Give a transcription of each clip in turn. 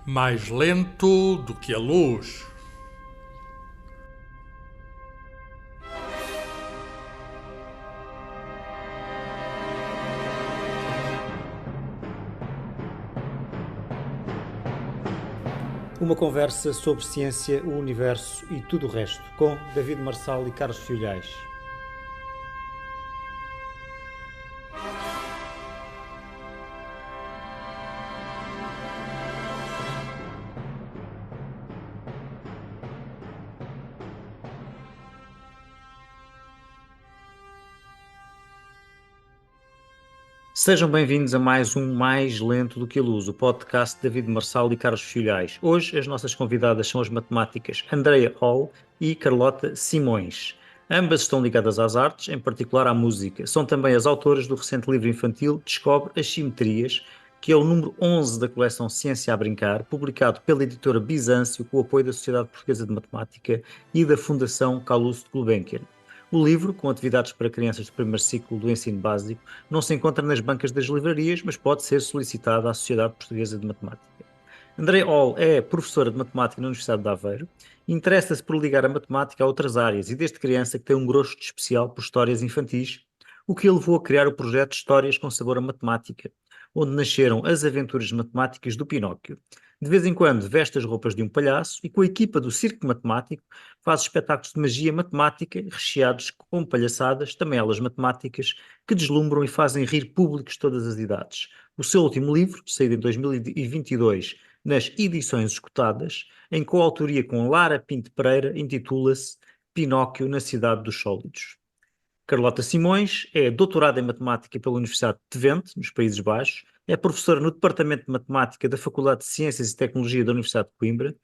mais lento do que a luz. Uma conversa sobre ciência, o universo e tudo o resto, com David Marçal e Carlos Filhais. Sejam bem-vindos a mais um Mais Lento do que a Luz, o podcast de David Marçal e Carlos Filhais. Hoje as nossas convidadas são as matemáticas Andrea Hall e Carlota Simões. Ambas estão ligadas às artes, em particular à música. São também as autoras do recente livro infantil Descobre as Simetrias, que é o número 11 da coleção Ciência a Brincar, publicado pela editora Bizâncio com o apoio da Sociedade Portuguesa de Matemática e da Fundação Calouste Gulbenkian. O livro, com atividades para crianças do primeiro ciclo do ensino básico, não se encontra nas bancas das livrarias, mas pode ser solicitado à Sociedade Portuguesa de Matemática. Andrea Hall é professora de matemática na Universidade de Aveiro e interessa-se por ligar a matemática a outras áreas e desde criança que tem um gosto especial por histórias infantis, o que a levou a criar o projeto Histórias com Sabor a Matemática, onde nasceram as aventuras matemáticas do Pinóquio. De vez em quando veste as roupas de um palhaço e com a equipa do Circo Matemático faz espetáculos de magia matemática recheados com palhaçadas, também elas matemáticas, que deslumbram e fazem rir públicos de todas as idades. O seu último livro, saído em 2022 nas edições esgotadas, em coautoria com Lara Pinto Pereira, intitula-se Pinóquio na Cidade dos Sólidos. Carlota Simões é doutorada em Matemática pela Universidade de Twente, nos Países Baixos, é professora no Departamento de Matemática da Faculdade de Ciências e Tecnologia da Universidade de Coimbra,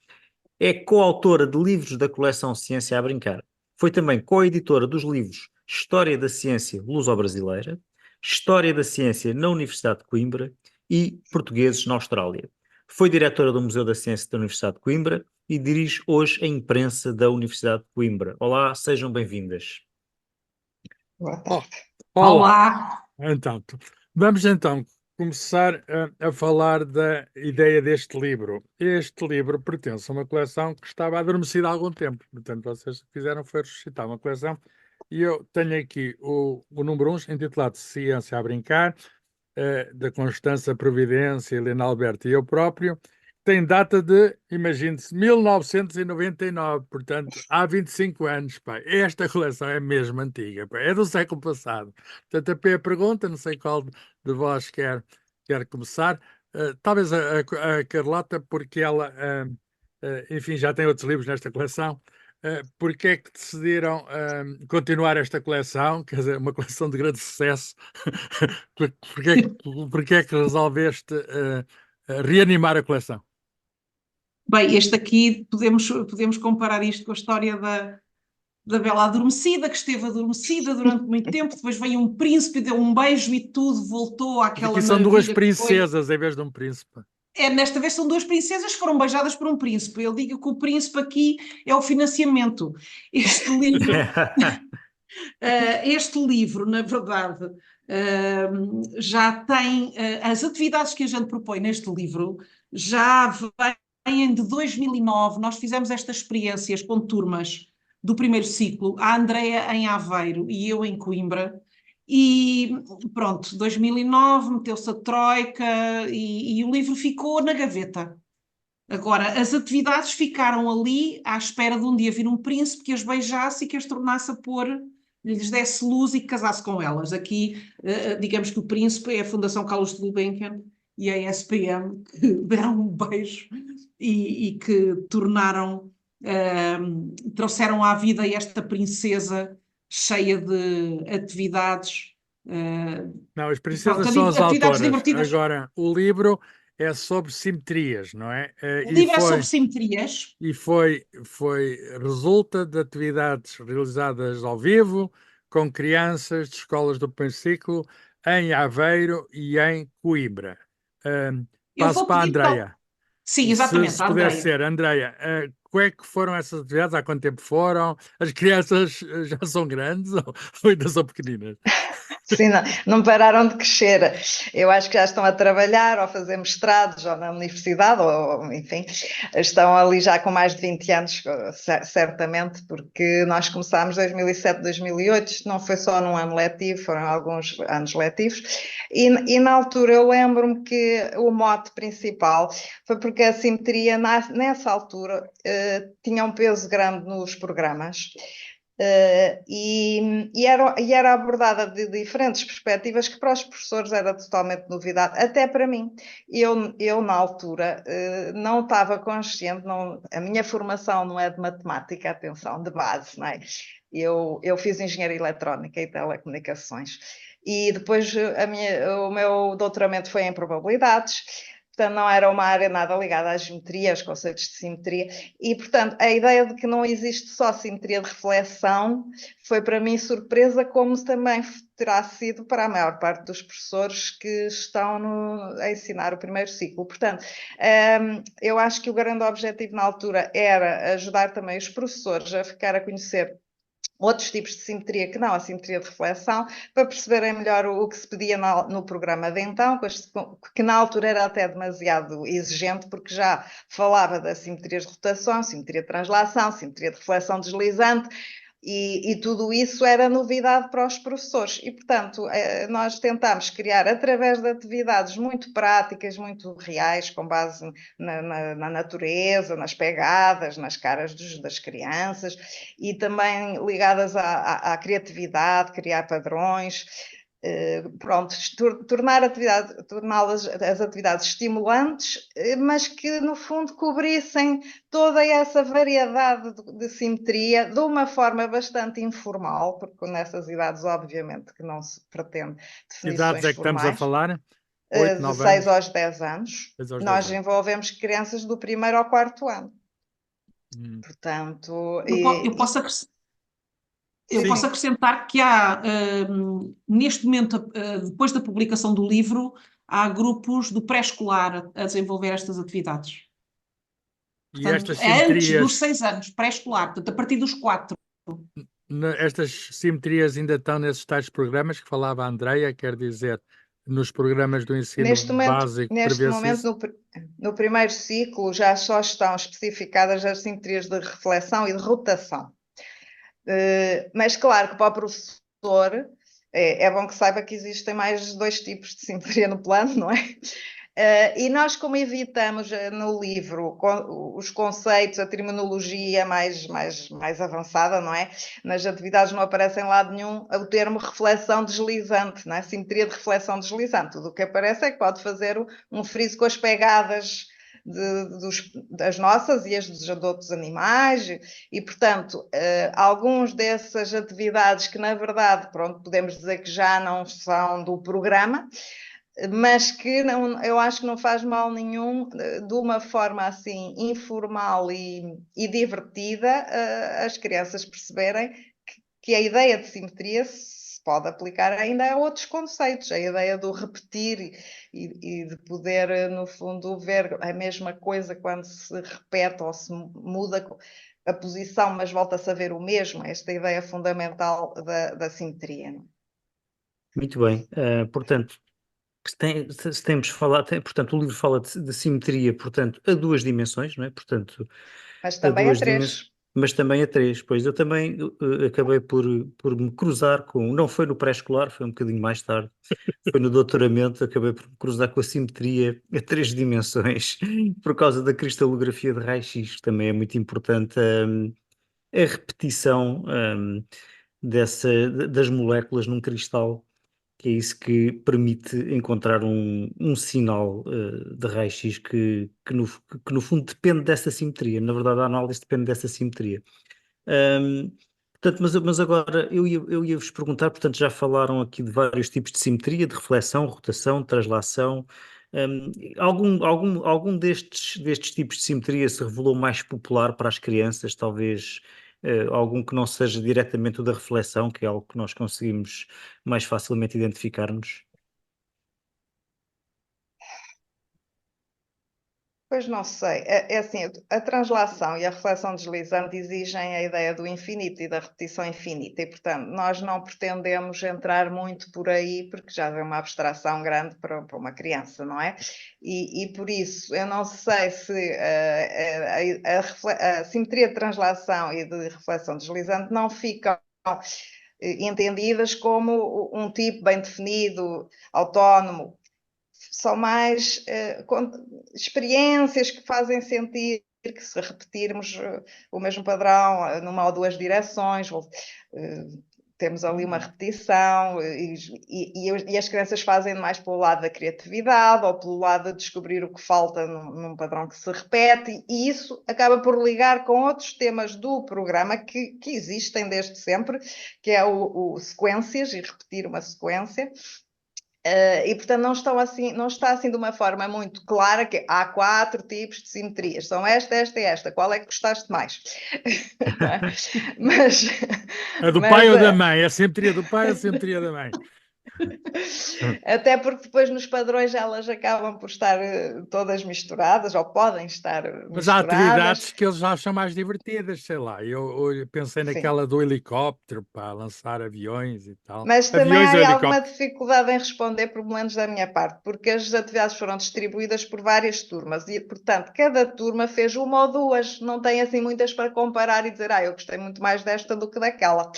é coautora de livros da coleção Ciência a Brincar. Foi também coeditora dos livros História da Ciência Luso-Brasileira, História da Ciência na Universidade de Coimbra e Portugueses na Austrália. Foi diretora do Museu da Ciência da Universidade de Coimbra e dirige hoje a imprensa da Universidade de Coimbra. Olá, sejam bem-vindas. Boa tarde. Olá. Então, vamos então começar a falar da ideia deste livro. Este livro pertence a uma coleção que estava adormecida há algum tempo. Portanto, vocês o que fizeram foi ressuscitar uma coleção. E eu tenho aqui o número 1, intitulado Ciência a Brincar, da Constança Providência, Helena Alberto e eu próprio. Tem data de, imagine-se, 1999, portanto, há 25 anos, pá. Esta coleção é mesmo antiga, pá. É do século passado. Portanto, a pergunta, não sei qual de vós quer começar. Talvez a Carlota, porque ela, enfim, já tem outros livros nesta coleção. Porque é que decidiram continuar esta coleção? Quer dizer, uma coleção de grande sucesso. Porque é que resolveste reanimar a coleção? Bem, este aqui, podemos comparar isto com a história da Bela Adormecida, que esteve adormecida durante muito tempo, depois veio um príncipe, deu um beijo e tudo voltou àquela Aqui são duas maravilha princesas em vez de um príncipe. Nesta vez são duas princesas que foram beijadas por um príncipe. Eu digo que o príncipe aqui é o financiamento. Este livro, na verdade, já tem as atividades que a gente propõe neste livro, já vêm de 2009. Nós fizemos estas experiências com turmas do primeiro ciclo, a Andrea em Aveiro e eu em Coimbra. E pronto, 2009 meteu-se a troika e o livro ficou na gaveta. Agora, as atividades ficaram ali à espera de um dia vir um príncipe que as beijasse e que as tornasse a pôr, lhes desse luz e que casasse com elas. Aqui, digamos que o príncipe é a Fundação Calouste Gulbenkian e a SPM, que deram um beijo e que trouxeram à vida esta princesa cheia de atividades. Não, as princesas são as atividades autoras. divertidas. Agora, o livro é sobre simetrias, não é? O livro é sobre simetrias. E resulta de atividades realizadas ao vivo, com crianças de escolas do primeiro ciclo, em Aveiro e em Coimbra. Passo para a Andrea. Sim, exatamente. Se puder ser, Andrea, como é que foram essas atividades? Há quanto tempo foram? As crianças já são grandes ou ainda são pequeninas? Sim, não pararam de crescer. Eu acho que já estão a trabalhar, ou a fazer mestrados, ou na universidade, ou enfim, estão ali já com mais de 20 anos, certamente, porque nós começámos em 2007, 2008, isto não foi só num ano letivo, foram alguns anos letivos, e na altura eu lembro-me que o mote principal foi porque a simetria, nessa altura, tinha um peso grande nos programas. E era abordada de diferentes perspectivas que para os professores era totalmente novidade, até para mim. Eu na altura, não estava consciente, a minha formação não é de matemática, atenção, de base, não é? Eu fiz engenharia eletrónica e telecomunicações. E depois o meu doutoramento foi em probabilidades. Portanto, não era uma área nada ligada à geometria, aos conceitos de simetria, e, portanto, a ideia de que não existe só simetria de reflexão foi para mim surpresa, como também terá sido para a maior parte dos professores que estão a ensinar o primeiro ciclo. Portanto, eu acho que o grande objetivo na altura era ajudar também os professores a ficar a conhecer outros tipos de simetria que não a simetria de reflexão, para perceberem melhor o que se pedia no programa de então, que na altura era até demasiado exigente, porque já falava das simetrias de rotação, simetria de translação, simetria de reflexão deslizante, e tudo isso era novidade para os professores. E, portanto, nós tentámos criar, através de atividades muito práticas, muito reais, com base na natureza, nas pegadas, nas caras das crianças, e também ligadas à criatividade, criar padrões. Pronto, torná-las as atividades estimulantes, mas que no fundo cobrissem toda essa variedade de simetria de uma forma bastante informal, porque nessas idades obviamente que não se pretende Que idades definições é que estamos a formais, falar? 8, de 9 6 anos? aos 10 anos, 6 aos 10 nós anos. envolvemos crianças do 1º ao 4º ano. Portanto, Eu posso acrescentar. Eu sim, posso sim. acrescentar que há, neste momento, depois da publicação do livro, há grupos do pré-escolar a desenvolver estas atividades. E Portanto, estas é antes dos simetrias, 6 anos, pré-escolar, portanto, a partir dos 4. estas simetrias ainda estão nesses tais programas que falava a Andreia, quer dizer, nos programas do ensino básico Neste prevê-se momento isso? no primeiro ciclo, já só estão especificadas as simetrias de reflexão e de rotação. Mas claro que para o professor é bom que saiba que existem mais 2 tipos de simetria no plano, não é? E nós, como evitamos no livro os conceitos, a terminologia mais avançada, não é? Nas atividades não aparece em lado nenhum o termo reflexão deslizante, não é? Simetria de reflexão deslizante. Tudo o que aparece é que pode fazer um friso com as pegadas das nossas e as dos outros animais, e portanto, alguns dessas atividades que na verdade, pronto, podemos dizer que já não são do programa, mas que não, eu acho que não faz mal nenhum, de uma forma assim informal e divertida, as crianças perceberem que a ideia de simetria se pode aplicar ainda a outros conceitos, a ideia do repetir e de poder, no fundo, ver a mesma coisa quando se repete ou se muda a posição, mas volta-se a ver o mesmo, esta ideia fundamental da simetria. Muito bem. Portanto, se temos falado, portanto, o livro fala de simetria, portanto, a 2 dimensões, não é? Portanto, Mas a também a 2 dimensões, 3. mas também a 3. Pois eu também acabei por me cruzar com, não foi no pré-escolar, foi um bocadinho mais tarde, foi no doutoramento, acabei por me cruzar com a simetria a 3 dimensões, por causa da cristalografia de raio-x, que também é muito importante, a repetição das moléculas num cristal, que é isso que permite encontrar um sinal de raio-x que no fundo depende dessa simetria. Na verdade, a análise depende dessa simetria. Ahm, Portanto, mas agora eu ia vos perguntar, portanto, já falaram aqui de vários tipos de simetria, de reflexão, rotação, translação. Algum destes tipos de simetria se revelou mais popular para as crianças, talvez algum que não seja diretamente o da reflexão, que é algo que nós conseguimos mais facilmente identificar-nos? Pois não sei, é assim, a translação e a reflexão deslizante exigem a ideia do infinito e da repetição infinita e, portanto, nós não pretendemos entrar muito por aí porque já é uma abstração grande para uma criança, não é? E por isso, eu não sei se a simetria de translação e de reflexão deslizante não ficam entendidas como um tipo bem definido, autónomo. São mais experiências que fazem sentir que se repetirmos o mesmo padrão numa ou duas direções, temos ali uma repetição e as crianças fazem mais pelo lado da criatividade ou pelo lado de descobrir o que falta num padrão que se repete, e isso acaba por ligar com outros temas do programa que existem desde sempre, que é o sequências e repetir uma sequência. E portanto não está assim de uma forma muito clara que há 4 tipos de simetrias, são esta e esta, qual é que gostaste mais? Não é? Mas, A do pai ou da mãe? A simetria do pai ou a simetria da mãe? até porque depois nos padrões elas acabam por estar todas misturadas, ou podem estar Mas há misturadas. atividades que eles acham mais divertidas, sei lá. Eu pensei Sim. naquela do helicóptero para lançar aviões e tal. Mas também Aviões ou há alguma helicópteros? dificuldade em responder, por menos da minha parte, porque as atividades foram distribuídas por várias turmas e, portanto, cada turma fez uma ou duas, não tem assim muitas para comparar e dizer, eu gostei muito mais desta do que daquela.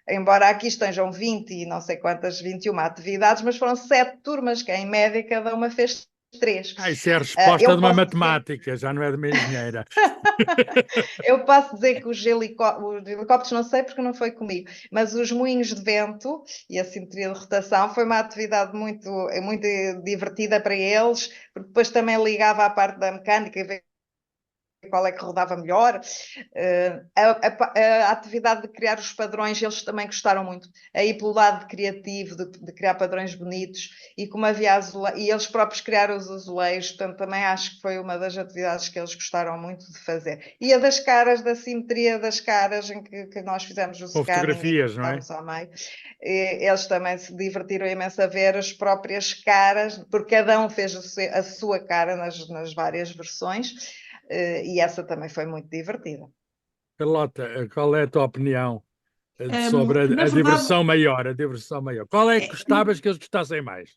Embora aqui estejam 20 e não sei quantas, 21 atividades, mas foram 7 turmas, que em média cada uma fez 3. Isso é a resposta eu de uma posso dizer- matemática, já não é de uma engenheira. Eu posso dizer que os helicópteros não sei porque não foi comigo, mas os moinhos de vento e a simetria de rotação foi uma atividade muito, muito divertida para eles, porque depois também ligava à parte da mecânica e ver qual é que rodava melhor. A atividade de criar os padrões, eles também gostaram muito. Aí pelo lado criativo, de criar padrões bonitos, e como havia e eles próprios criaram os azulejos, portanto também acho que foi uma das atividades que eles gostaram muito de fazer. E a das caras, da simetria das caras, em que nós fizemos o Com scanning fotografias, e não é? estamos ao meio. Eles também se divertiram imenso a ver as próprias caras, porque cada um fez a sua cara nas várias versões. E essa também foi muito divertida. Carlota, qual é a tua opinião sobre Na a verdade, diversão maior? A diversão maior. Qual é que gostavas que eles gostassem mais?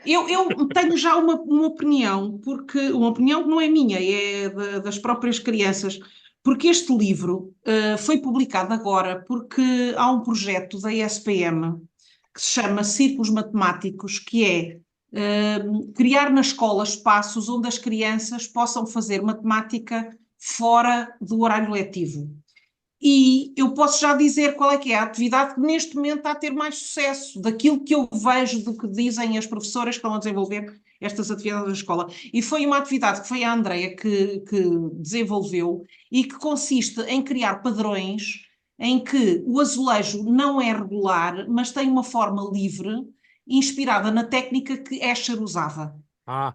eu tenho já uma opinião, porque uma opinião que não é minha, é das próprias crianças, porque este livro foi publicado agora porque há um projeto da ESPM que se chama Círculos Matemáticos, que é criar na escola espaços onde as crianças possam fazer matemática fora do horário letivo. E eu posso já dizer qual é que é a atividade que neste momento está a ter mais sucesso, daquilo que eu vejo, do que dizem as professoras que estão a desenvolver estas atividades na escola. E foi uma atividade que foi a Andreia que desenvolveu e que consiste em criar padrões em que o azulejo não é regular, mas tem uma forma livre, inspirada na técnica que Escher usava.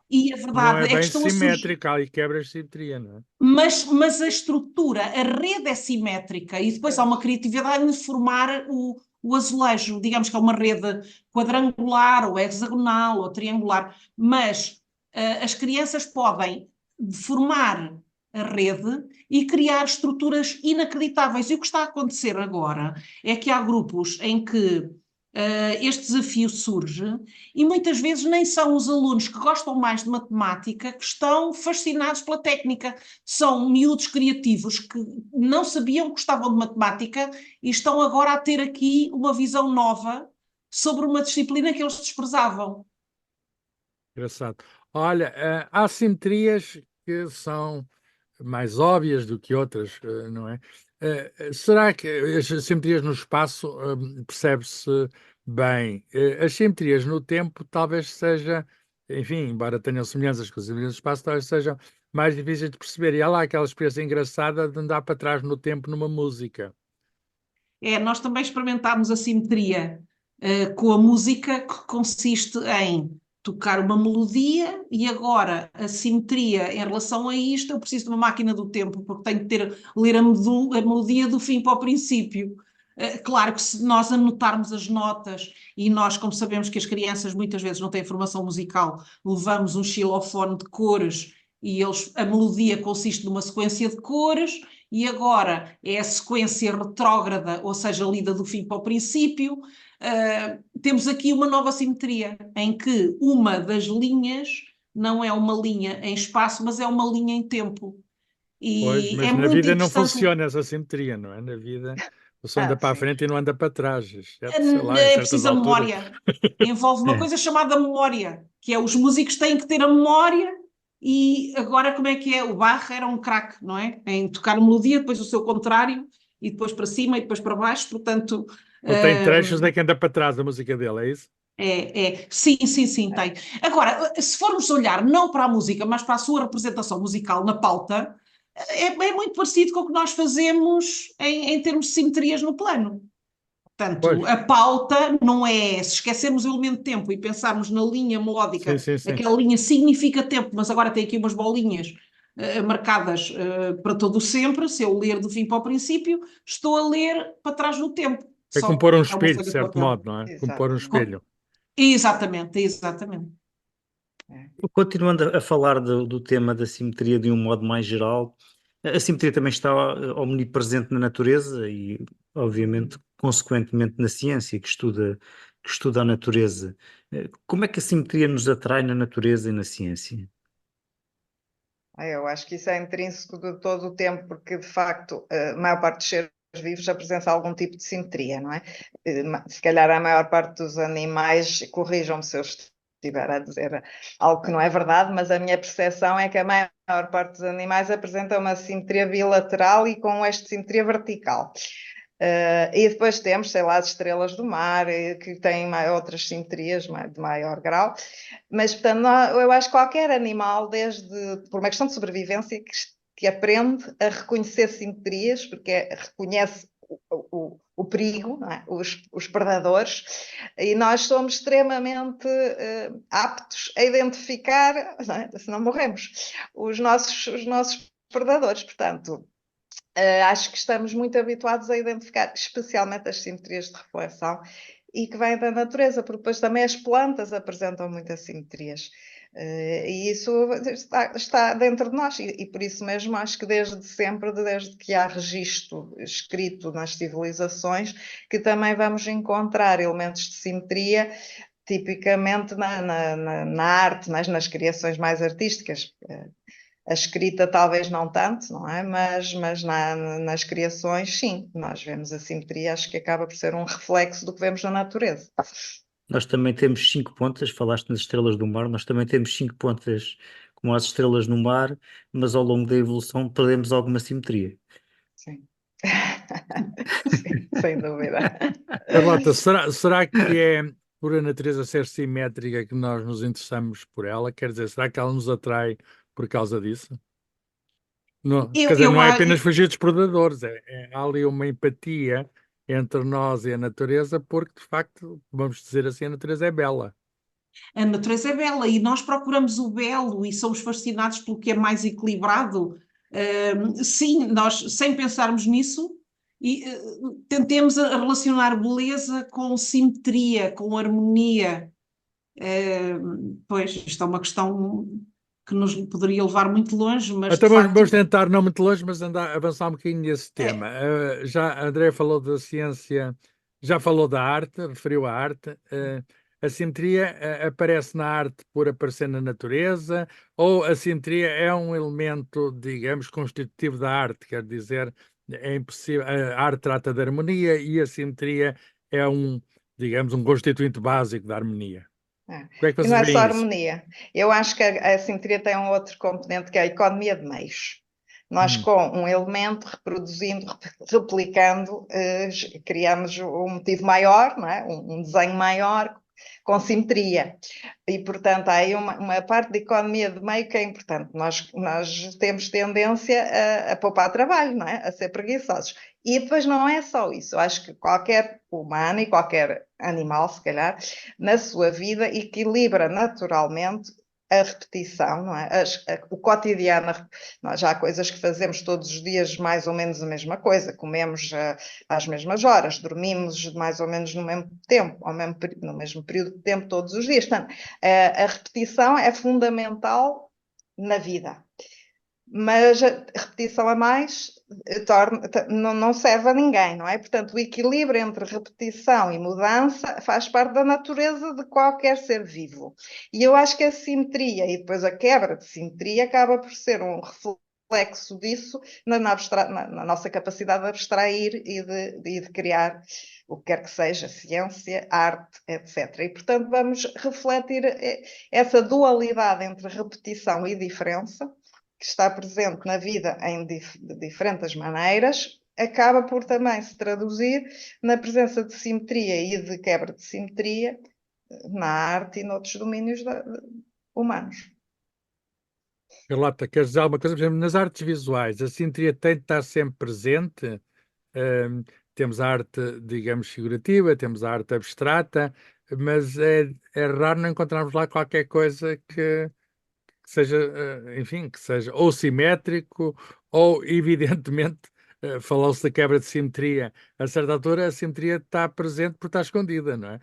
E a Não verdade é é que bem estão a surgir. simétrico, ali quebra a simetria, não é? Mas a estrutura, a rede é simétrica e depois há uma criatividade em formar o azulejo. Digamos que é uma rede quadrangular, ou hexagonal, ou triangular, mas as crianças podem formar a rede e criar estruturas inacreditáveis. E o que está a acontecer agora é que há grupos em que este desafio surge e muitas vezes nem são os alunos que gostam mais de matemática que estão fascinados pela técnica, são miúdos criativos que não sabiam que gostavam de matemática e estão agora a ter aqui uma visão nova sobre uma disciplina que eles desprezavam. Engraçado. Olha, há simetrias que são mais óbvias do que outras, não é? Será que as simetrias no espaço percebe-se bem? As simetrias no tempo talvez seja, enfim, embora tenham semelhanças com as simetrias no espaço, talvez sejam mais difíceis de perceber. E há lá aquela experiência engraçada de andar para trás no tempo numa música. Nós também experimentámos a simetria com a música, que consiste em tocar uma melodia e agora a simetria em relação a isto, eu preciso de uma máquina do tempo, porque tenho que ler a melodia do fim para o princípio. Claro que se nós anotarmos as notas, e nós, como sabemos que as crianças muitas vezes não têm formação musical, levamos um xilofone de cores e a melodia consiste numa sequência de cores, e agora é a sequência retrógrada, ou seja, lida do fim para o princípio. Temos aqui uma nova simetria, em que uma das linhas não é uma linha em espaço, mas é uma linha em tempo. Pois, E mas é na muito vida não interessante. funciona essa simetria, não é? Na vida o som anda para a Sim. frente e não anda para trás, exceto, sei lá, em É certas preciso a alturas. memória. Envolve uma coisa chamada memória, que é os músicos têm que ter a memória. E agora como é que é? O Bach era um craque, não é? Em tocar melodia, depois o seu contrário, e depois para cima e depois para baixo, portanto... Ou tem trechos de que anda para trás a música dele, é isso? Sim, sim, sim, tem. Agora, se formos olhar não para a música, mas para a sua representação musical na pauta, é muito parecido com o que nós fazemos em termos de simetrias no plano. Pois, Portanto, a pauta não é, se esquecermos o elemento de tempo e pensarmos na linha sim, melódica, sim, sim. aquela linha significa tempo, mas agora tem aqui umas bolinhas marcadas para todo o sempre. Se eu ler do fim para o princípio, estou a ler para trás no tempo. É como Só pôr um é uma espelho, de folha de certo papel. modo, não é? Como pôr um Exatamente. espelho. Exatamente, exatamente. Continuando a falar do tema da simetria de um modo mais geral, a simetria também está omnipresente na natureza e, obviamente, consequentemente na ciência que estuda a natureza. Como é que a simetria nos atrai na natureza e na ciência? Eu acho que isso é intrínseco de todo o tempo, porque de facto a maior parte dos seres vivos apresenta algum tipo de simetria, não é? Se calhar a maior parte dos animais, corrijam-me se eu estiver a dizer algo que não é verdade, mas a minha percepção é que a maior parte dos animais apresenta uma simetria bilateral e com esta simetria vertical. E depois temos, sei lá, as estrelas do mar, que têm outras simetrias de maior grau. Mas, portanto, eu acho que qualquer animal, por uma questão de sobrevivência, que aprende a reconhecer simetrias, porque reconhece o perigo, não é? Os predadores, e nós somos extremamente aptos a identificar, não é? Se não morremos, os nossos predadores. Portanto, acho que estamos muito habituados a identificar, especialmente as simetrias de reflexão, e que vêm da natureza, porque depois também as plantas apresentam muitas simetrias. E isso está dentro de nós, e por isso mesmo acho que desde sempre, desde que há registro escrito nas civilizações, que também vamos encontrar elementos de simetria, tipicamente na arte, nas criações mais artísticas. A escrita talvez não tanto, não é? Mas nas criações, sim, nós vemos a simetria, acho que acaba por ser um reflexo do que vemos na natureza. Nós também temos 5 pontas, falaste nas estrelas do mar, nós também temos 5 pontas como as estrelas no mar, mas ao longo da evolução perdemos alguma simetria. Sim. Sim, sem dúvida. Carlota, será que é por a natureza ser simétrica que nós nos interessamos por ela? Quer dizer, será que ela nos atrai por causa disso? Não, quer Eu, dizer, eu, não é a- apenas fugir dos predadores, há ali uma empatia entre nós e a natureza, porque de facto, vamos dizer assim, a natureza é bela. a natureza é bela e nós procuramos o belo e somos fascinados pelo que é mais equilibrado. Sim, nós, sem pensarmos nisso, tentemos a relacionar beleza com simetria, com harmonia. Pois, isto é uma questão que nos poderia levar muito longe, mas de Então vamos facto tentar, não muito longe, mas avançar um bocadinho nesse tema. é. Já a André falou da ciência, já falou da arte, referiu à arte. A simetria aparece na arte por aparecer na natureza, ou a simetria é um elemento, digamos, constitutivo da arte, quer dizer, é impossível, a arte trata de harmonia e a simetria é digamos, um constituinte básico da harmonia. Como é que E não vocês é só veem isso? harmonia. Eu acho que a simetria tem um outro componente que é a economia de meios. Nós, Hum. com um elemento, reproduzindo, replicando, criamos um motivo maior, não é? Um desenho maior, com simetria. E, portanto, há aí uma parte de economia de meio que é importante. Nós temos tendência a poupar trabalho, não é? A ser preguiçosos. E depois não é só isso. Eu acho que qualquer humano e qualquer animal, se calhar, na sua vida, equilibra naturalmente a repetição, não é? O cotidiano. Nós já há coisas que fazemos todos os dias mais ou menos a mesma coisa, comemos às mesmas horas, dormimos mais ou menos no mesmo tempo, no mesmo período de tempo todos os dias. Portanto, a repetição é fundamental na vida. mas a repetição a mais não serve a ninguém, não é? Portanto, o equilíbrio entre repetição e mudança faz parte da natureza de qualquer ser vivo. E eu acho que a simetria e depois a quebra de simetria acaba por ser um reflexo disso na nossa capacidade de abstrair e de criar o que quer que seja, ciência, arte, etc. E, portanto, vamos refletir essa dualidade entre repetição e diferença, que está presente na vida de diferentes maneiras, acaba por também se traduzir na presença de simetria e de quebra de simetria na arte e noutros domínios humanos. Carlota, queres dizer alguma coisa? Por exemplo, nas artes visuais, a simetria tem de estar sempre presente. Temos a arte, digamos, figurativa, temos a arte abstrata, mas é raro não encontrarmos lá qualquer coisa que seja, enfim, que seja ou simétrico ou, evidentemente, falou-se da quebra de simetria. A certa altura, a simetria está presente porque está escondida, não é?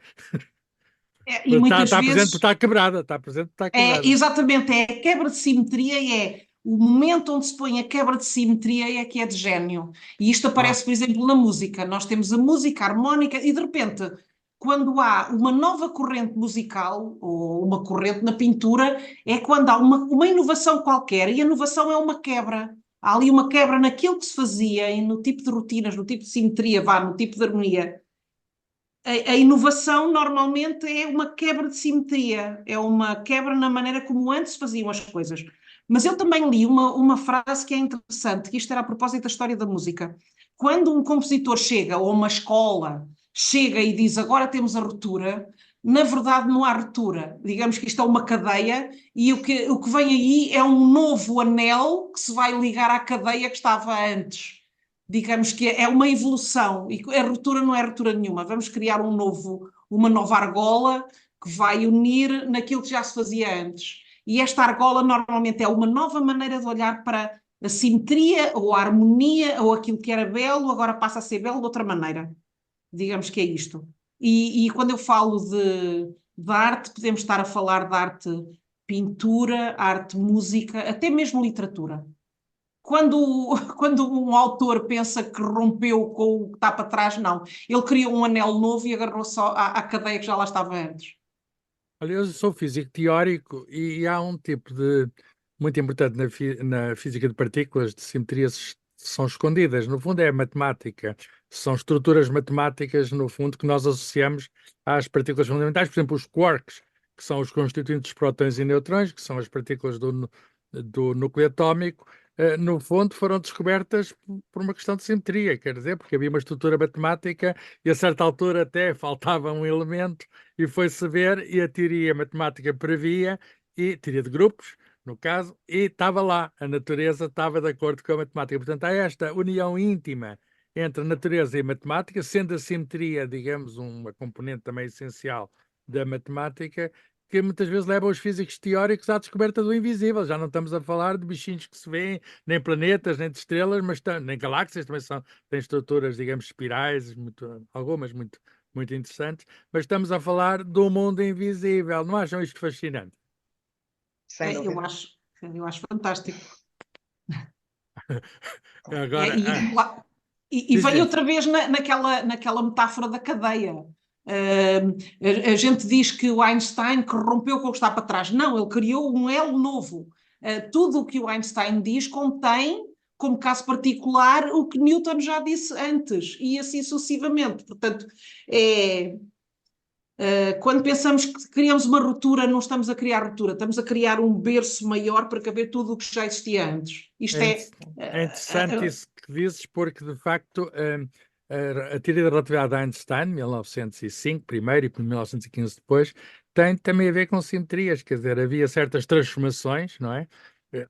E muitas Está presente porque vezes está quebrada, está presente porque está quebrada. exatamente, é a quebra de simetria e é o momento onde se põe a quebra de simetria é que é de gênio. E isto aparece, por exemplo, na música. Nós temos a música harmónica e, de repente, quando há uma nova corrente musical ou uma corrente na pintura, é quando há uma inovação qualquer e a inovação é uma quebra. Há ali uma quebra naquilo que se fazia e no tipo de rotinas, no tipo de simetria, no tipo de harmonia. A inovação normalmente é uma quebra de simetria, é uma quebra na maneira como antes se faziam as coisas. Mas eu também li uma frase que é interessante, que isto era a propósito da história da música. Quando um compositor chega, ou uma escola, chega e diz agora temos a ruptura, na verdade não há ruptura. Digamos que isto é uma cadeia e o que vem aí é um novo anel que se vai ligar à cadeia que estava antes. Digamos que é uma evolução e a ruptura não é ruptura nenhuma. Vamos criar uma nova argola que vai unir naquilo que já se fazia antes. E esta argola normalmente é uma nova maneira de olhar para a simetria ou a harmonia ou aquilo que era belo agora passa a ser belo de outra maneira. Digamos que é isto. E quando eu falo de arte, podemos estar a falar de arte pintura, arte música, até mesmo literatura. Quando um autor pensa que rompeu com o que está para trás, não. Ele criou um anel novo e agarrou só à cadeia que já lá estava antes. Olha, eu sou físico teórico e há um tipo de muito importante na física de partículas de simetrias são escondidas. No fundo, é a matemática. São estruturas matemáticas, no fundo, que nós associamos às partículas fundamentais. Por exemplo, os quarks, que são os constituintes dos prótons e neutrões, que são as partículas do núcleo atómico, no fundo, foram descobertas por uma questão de simetria, quer dizer, porque havia uma estrutura matemática e a certa altura até faltava um elemento e foi-se ver e a teoria matemática previa, e teoria de grupos, no caso, e estava lá, a natureza estava de acordo com a matemática. Portanto, há esta união íntima entre a natureza e a matemática, sendo a simetria, digamos, uma componente também essencial da matemática, que muitas vezes leva os físicos teóricos à descoberta do invisível. Já não estamos a falar de bichinhos que se vêem, nem planetas, nem de estrelas, mas nem galáxias, também têm estruturas, digamos, espirais, algumas muito interessantes, mas estamos a falar do mundo invisível. Não acham isto fascinante? Sem Eu dúvida. acho fantástico. Agora, E vem diz. outra vez naquela metáfora da cadeia. A gente diz que o Einstein corrompeu com o que está para trás. Não, ele criou um elo novo. Tudo o que o Einstein diz contém, como caso particular, o que Newton já disse antes, e assim sucessivamente. Portanto, quando pensamos que criamos uma ruptura, não estamos a criar ruptura, estamos a criar um berço maior para caber tudo o que já existia antes. Isto É interessante isso que dizes, porque de facto a teoria da relatividade de Einstein, 1905 primeiro e 1915 depois, tem também a ver com simetrias, quer dizer, havia certas transformações, não é?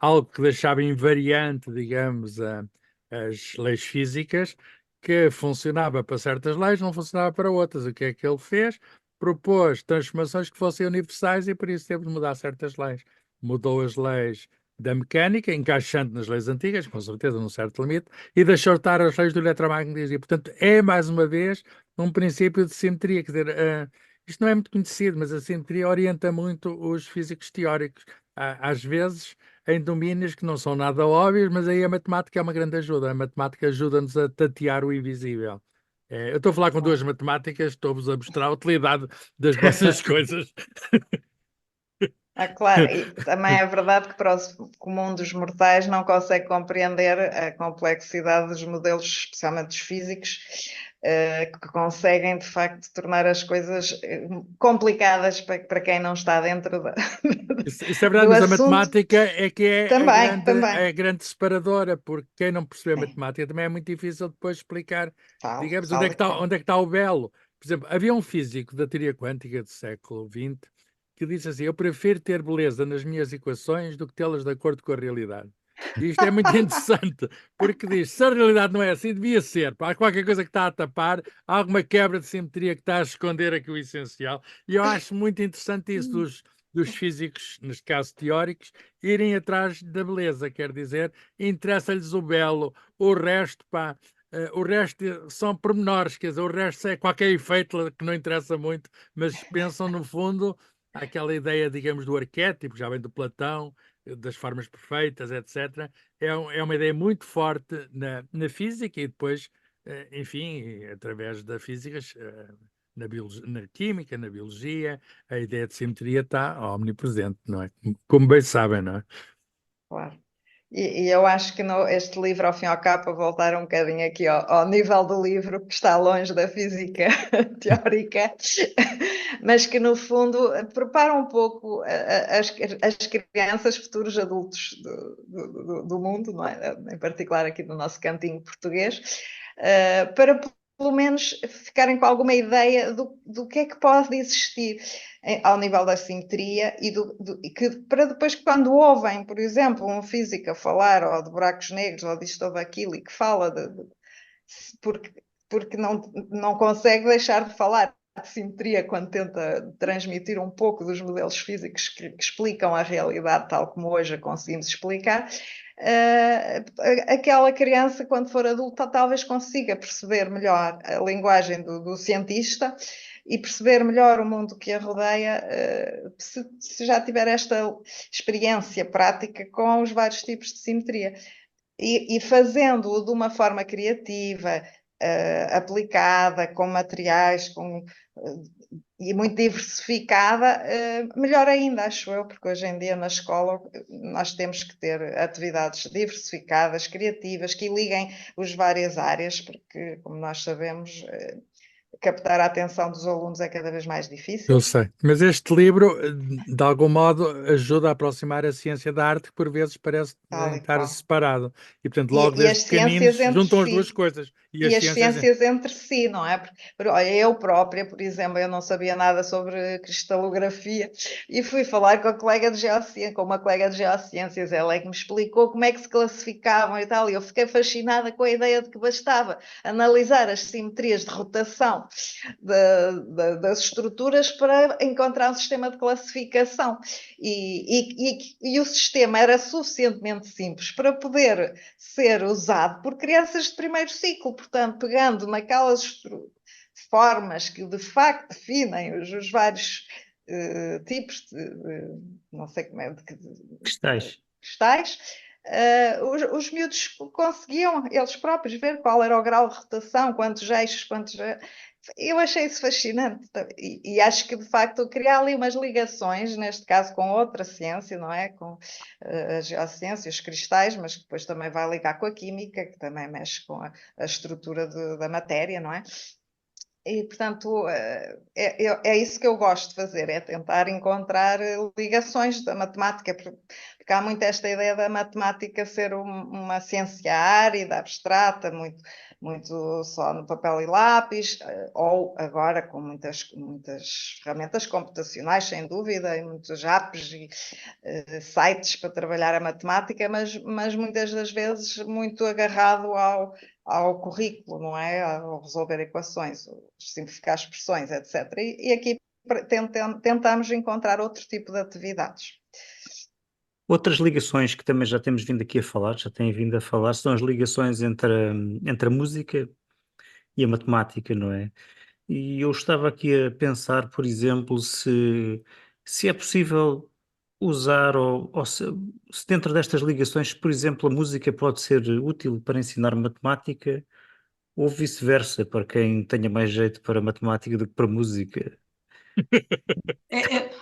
Algo que deixava invariante, digamos, as leis físicas, que funcionava para certas leis, não funcionava para outras. O que é que ele fez? Propôs transformações que fossem universais e por isso teve de mudar certas leis. Mudou as leis da mecânica, encaixando nas leis antigas, com certeza num certo limite, e deixou estar as leis do eletromagnetismo. E, portanto, é mais uma vez um princípio de simetria. Quer dizer, isto não é muito conhecido, mas a simetria orienta muito os físicos teóricos. Às vezes, em domínios que não são nada óbvios, mas aí a matemática é uma grande ajuda. A matemática ajuda-nos a tatear o invisível. Eu estou a falar com duas matemáticas, estou-vos a mostrar a utilidade das vossas coisas. Claro, e também é verdade que para o comum dos mortais não consegue compreender a complexidade dos modelos, especialmente dos físicos, que conseguem de facto tornar as coisas complicadas para quem não está dentro Isso é verdade, do mas a assunto. matemática é que é Também, a grande separadora, porque quem não percebe a Sim. matemática também é muito difícil depois explicar, digamos, Tal e qual. onde é que está o belo. Por exemplo, havia um físico da teoria quântica do século XX que disse assim: eu prefiro ter beleza nas minhas equações do que tê-las de acordo com a realidade. E isto é muito interessante, porque diz, se a realidade não é assim, devia ser. Há qualquer coisa que está a tapar, há alguma quebra de simetria que está a esconder aqui o essencial. E eu acho muito interessante isso dos físicos, neste caso teóricos, irem atrás da beleza, quer dizer, interessa-lhes o belo, o resto, pá, o resto são pormenores, quer dizer, o resto é qualquer efeito que não interessa muito, mas pensam no fundo aquela ideia, digamos, do arquétipo, já vem do Platão, das formas perfeitas, etc. É uma ideia muito forte na física e depois, enfim, através da física, na química, na biologia, a ideia de simetria está omnipresente, não é? Como bem sabem, não é? Claro. E eu acho que este livro, ao fim e ao cabo, para voltar um bocadinho aqui ao nível do livro, que está longe da física teórica, mas que no fundo prepara um pouco as crianças, futuros adultos do mundo, não é? Em particular aqui no nosso cantinho português, para pelo menos ficarem com alguma ideia do que é que pode existir ao nível da simetria e que para depois quando ouvem, por exemplo, um físico a falar ou de buracos negros ou disto ou daquilo e que fala porque não consegue deixar de falar de simetria quando tenta transmitir um pouco dos modelos físicos que explicam a realidade tal como hoje a conseguimos explicar. Aquela criança, quando for adulta, talvez consiga perceber melhor a linguagem do cientista e perceber melhor o mundo que a rodeia, se já tiver esta experiência prática com os vários tipos de simetria. E fazendo-o de uma forma criativa, aplicada, com materiais, e muito diversificada, melhor ainda, acho eu, porque hoje em dia na escola nós temos que ter atividades diversificadas, criativas, que liguem as várias áreas, porque, como nós sabemos, captar a atenção dos alunos é cada vez mais difícil. Eu sei, mas este livro, de algum modo, ajuda a aproximar a ciência da arte, que por vezes parece Tal e estar qual. separado. E, portanto, logo E as desde pequeninos, ciências entre juntam as duas si. coisas. E as ciências entre si, não é? Porque, olha, eu própria, por exemplo, eu não sabia nada sobre cristalografia e fui falar com a colega de geociência, com uma colega de geociências, ela é que me explicou como é que se classificavam e tal, e eu fiquei fascinada com a ideia de que bastava analisar as simetrias de rotação das estruturas para encontrar um sistema de classificação. E o sistema era suficientemente simples para poder ser usado por crianças de primeiro ciclo, portanto, pegando naquelas formas que de facto definem os vários tipos não sei como é, Cristais. cristais, os miúdos conseguiam eles próprios ver qual era o grau de rotação, quantos eixos, eu achei isso fascinante e acho que de facto criar ali umas ligações, neste caso com outra ciência, não é? Com a geociência, os cristais, mas que depois também vai ligar com a química, que também mexe com a estrutura da matéria, não é? E, portanto, é isso que eu gosto de fazer, é tentar encontrar ligações da matemática, porque há muito esta ideia da matemática ser uma ciência árida, abstrata, muito só no papel e lápis, ou agora com muitas ferramentas computacionais, sem dúvida, e muitos apps e sites para trabalhar a matemática, mas muitas das vezes muito agarrado ao currículo, não é? Ao resolver equações, simplificar expressões, etc. E aqui tentamos encontrar outro tipo de atividades. Outras ligações que também já temos vindo aqui a falar, já têm vindo a falar, são as ligações entre a música e a matemática, não é? E eu estava aqui a pensar, por exemplo, se é possível usar, ou se dentro destas ligações, por exemplo, a música pode ser útil para ensinar matemática ou vice-versa, para quem tenha mais jeito para matemática do que para música.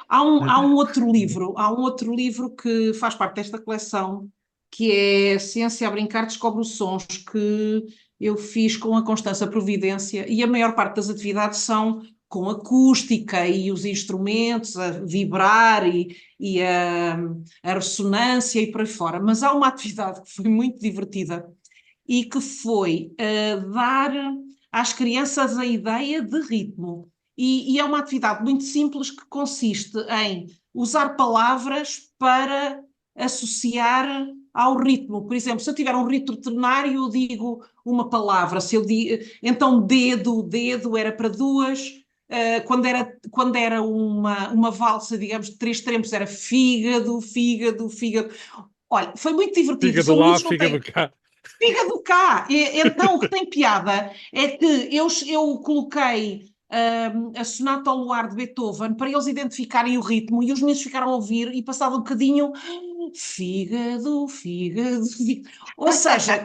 Há um outro livro que faz parte desta coleção, que é Ciência a Brincar Descobre os Sons, que eu fiz com a Constança Providência, e a maior parte das atividades são com acústica e os instrumentos a vibrar e a ressonância e por aí fora. Mas há uma atividade que foi muito divertida e que foi dar às crianças a ideia de ritmo. E é uma atividade muito simples que consiste em usar palavras para associar ao ritmo. Por exemplo, se eu tiver um ritmo ternário, eu digo uma palavra. Então, dedo era para duas. Quando era uma valsa, digamos, de 3 tempos, era fígado, fígado, fígado. Olha, foi muito divertido. Fígado São lá, miúdos que não fígado têm cá. fígado cá. Então, o que tem piada é que eu coloquei a Sonata ao Luar de Beethoven para eles identificarem o ritmo e os meninos ficaram a ouvir e passado um bocadinho fígado, fígado, fígado. Ou seja,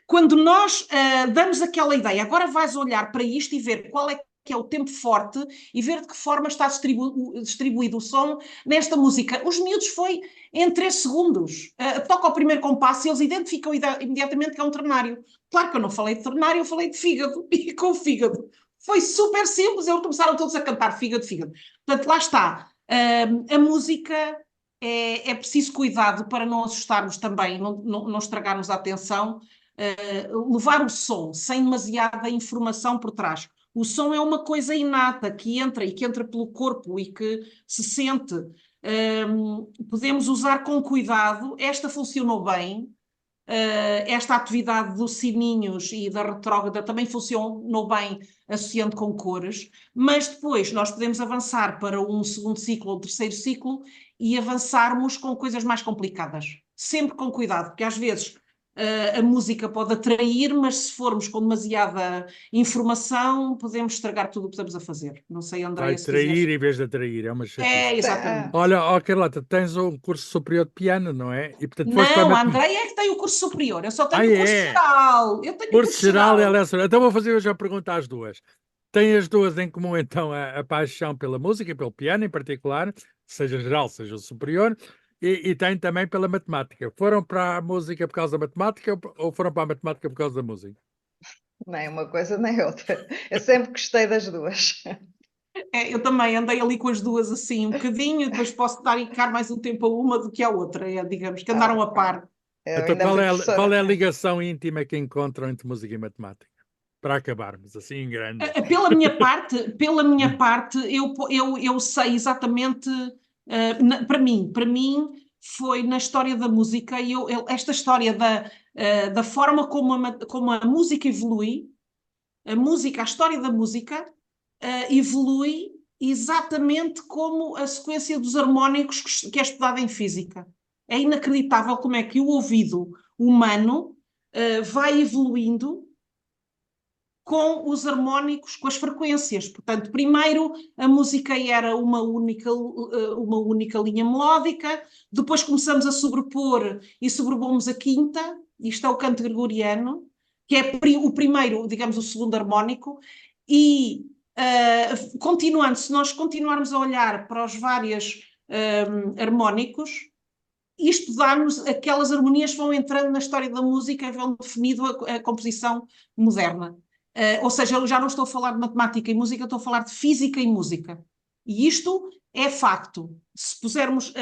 quando nós damos aquela ideia, agora vais olhar para isto e ver qual é que é o tempo forte e ver de que forma está distribuído o som nesta música. Os miúdos foi em 3 segundos. Toca o primeiro compasso e eles identificam imediatamente que é um ternário. Claro que eu não falei de ternário, eu falei de fígado. E com fígado. Foi super simples, eles começaram todos a cantar fígado, fígado. Portanto, lá está. A música é preciso cuidado para não assustarmos também, não estragarmos a atenção. Levar o som sem demasiada informação por trás. O som é uma coisa inata que entra pelo corpo e que se sente. Podemos usar com cuidado. Esta funcionou bem. Esta atividade dos sininhos e da retrógrada também funcionou bem associando com cores, mas depois nós podemos avançar para um segundo ciclo ou um terceiro ciclo e avançarmos com coisas mais complicadas. Sempre com cuidado, porque às vezes a música pode atrair, mas se formos com demasiada informação, podemos estragar tudo o que estamos a fazer. Não sei, Vai Andréia, se trair quiseres. em vez de atrair, é uma chatice. É, exatamente. Olha, ó Carlota, tens um curso superior de piano, não é? E portanto foste para a Não, a Andréia é que tem o curso superior, eu só Ah, tenho o curso é? geral. Eu tenho o Curso curso geral e geral. Alessandra. Então vou fazer hoje a pergunta às duas. Têm as duas em comum, então, a paixão pela música, pelo piano em particular, seja geral, seja superior, e têm também pela matemática. Foram para a música por causa da matemática ou foram para a matemática por causa da música? Nem uma coisa nem outra. Eu sempre gostei das duas. Eu também andei ali com as duas assim um bocadinho, e depois posso dedicar mais um tempo a uma do que à outra, digamos, que andaram a par. Eu Então ainda qual fui é qual professora. é a ligação íntima que encontram entre música e matemática? Para acabarmos, assim em grande. Pela minha parte, eu sei exatamente, para mim foi na história da música, e esta história da forma como a música evolui, a história da música, evolui exatamente como a sequência dos harmónicos que é estudada em física. É inacreditável como é que o ouvido humano vai evoluindo com os harmónicos, com as frequências. Portanto, primeiro a música era uma única linha melódica, depois começamos a sobrepor e sobrepomos a quinta, isto é o canto gregoriano, que é o primeiro, digamos, o segundo harmónico, e continuando, se nós continuarmos a olhar para os vários harmónicos, isto dá-nos aquelas harmonias que vão entrando na história da música e vão definindo a composição moderna. Ou seja, eu já não estou a falar de matemática e música, estou a falar de física e música. E isto é facto. Se pusermos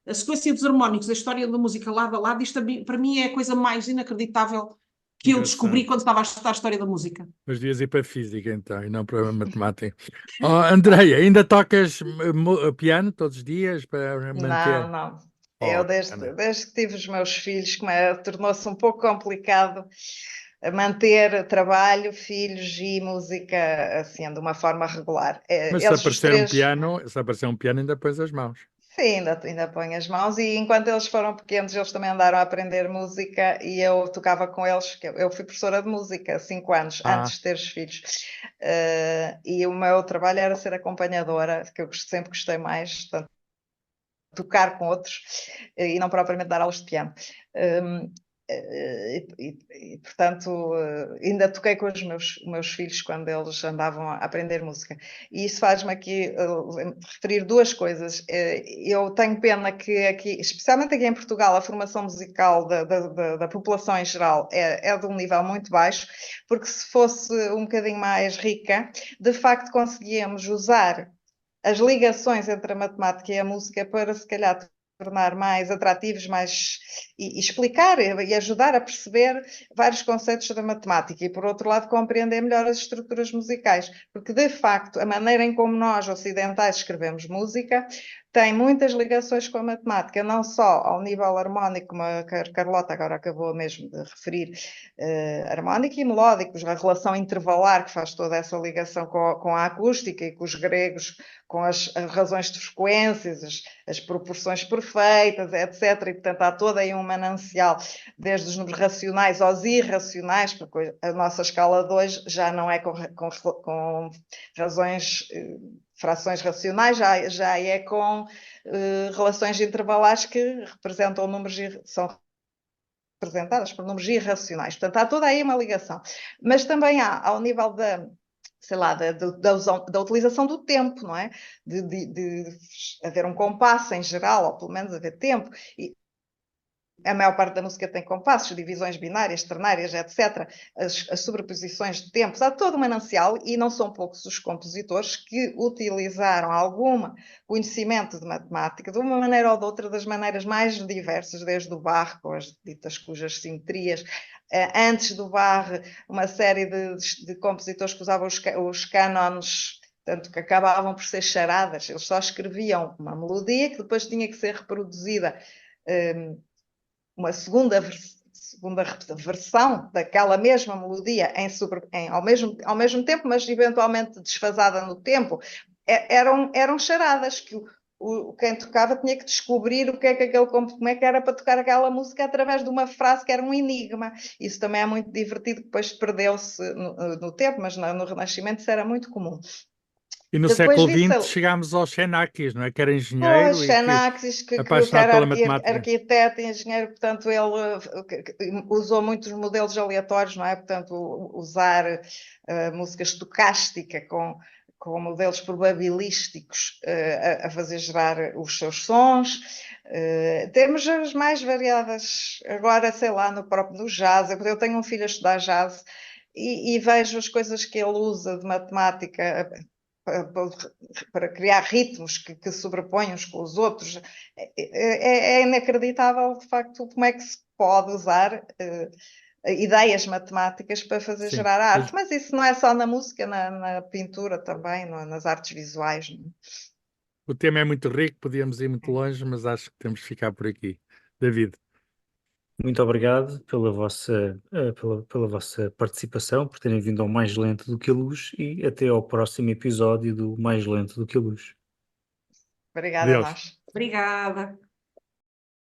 a sequência dos harmónicos, a história da música lado a lado, isto para mim é a coisa mais inacreditável que eu descobri Engraçado. quando estava a estudar a história da música. Mas devias ir para a física então, e não para a matemática. Oh, Andreia, ainda tocas piano todos os dias para Não, manter? não. Oh, Eu, Ana. desde que tive os meus filhos, tornou-se um pouco complicado manter trabalho, filhos e música assim, de uma forma regular. Mas Eles, os três, se aparecer um piano, ainda pões as mãos. sim, ainda ponho as mãos. E enquanto eles foram pequenos, eles também andaram a aprender música e eu tocava com eles. Eu fui professora de música há 5 anos, Ah, antes de ter os filhos. E o meu trabalho era ser acompanhadora, que eu sempre gostei mais. Portanto, tocar com outros e não propriamente dar aulas de piano. E, portanto, ainda toquei com os meus filhos quando eles andavam a aprender música. E isso faz-me aqui referir duas coisas. Eu tenho pena que aqui, especialmente aqui em Portugal, a formação musical da população em geral é de um nível muito baixo, porque se fosse um bocadinho mais rica, de facto conseguíamos usar as ligações entre a matemática e a música para, se calhar, tornar mais atrativos, e explicar e ajudar a perceber vários conceitos da matemática e, por outro lado, compreender melhor as estruturas musicais, porque, de facto, a maneira em como nós, ocidentais, escrevemos música tem muitas ligações com a matemática, não só ao nível harmónico, como a Carlota agora acabou mesmo de referir, harmónico e melódico, a relação intervalar que faz toda essa ligação com a acústica e com os gregos, com as razões de frequências, as proporções perfeitas, etc. E, portanto, há todo aí um manancial, desde os números racionais aos irracionais, porque a nossa escala de hoje já não é com razões, frações racionais, já é com relações intervalares que representam números, são representadas por números irracionais. Portanto, há toda aí uma ligação. Mas também há, ao nível da utilização do tempo, não é? De haver um compasso em geral, ou pelo menos haver tempo. E a maior parte da música tem compassos, divisões binárias, ternárias, etc. As sobreposições de tempos. Há todo um manancial, e não são poucos os compositores que utilizaram algum conhecimento de matemática, de uma maneira ou de outra, das maneiras mais diversas, desde o Bach, com as ditas cujas simetrias. Antes do Bach, uma série de compositores que usavam os cânones, portanto, que acabavam por ser charadas. Eles só escreviam uma melodia que depois tinha que ser reproduzida, uma segunda versão daquela mesma melodia ao mesmo tempo, mas eventualmente desfasada no tempo. Eram charadas que quem tocava tinha que descobrir como é que era para tocar aquela música através de uma frase que era um enigma. Isso também é muito divertido, depois perdeu-se no tempo, mas no Renascimento isso era muito comum. E no Depois século disso, XX chegámos aos Xenakis, não é? Que era Pois, engenheiro e que Xenakis, que apaixonado era pela matemática. arquiteto e engenheiro, portanto, ele usou muitos modelos aleatórios, não é? Portanto, usar música estocástica com modelos probabilísticos a fazer gerar os seus sons. Temos as mais variadas, agora, sei lá, no jazz. Eu tenho um filho a estudar jazz e vejo as coisas que ele usa de matemática para criar ritmos que sobrepõem uns com os outros. É inacreditável, de facto, como é que se pode usar ideias matemáticas para fazer Sim, gerar arte. Mas isso não é só na música, na pintura também, nas artes visuais. Não é? o tema é muito rico, podíamos ir muito longe, mas acho que temos que ficar por aqui. David, Muito obrigado pela vossa participação, por terem vindo ao Mais Lento do que a Luz, e até ao próximo episódio do Mais Lento do que a Luz. Obrigada a Deus. nós. Obrigada.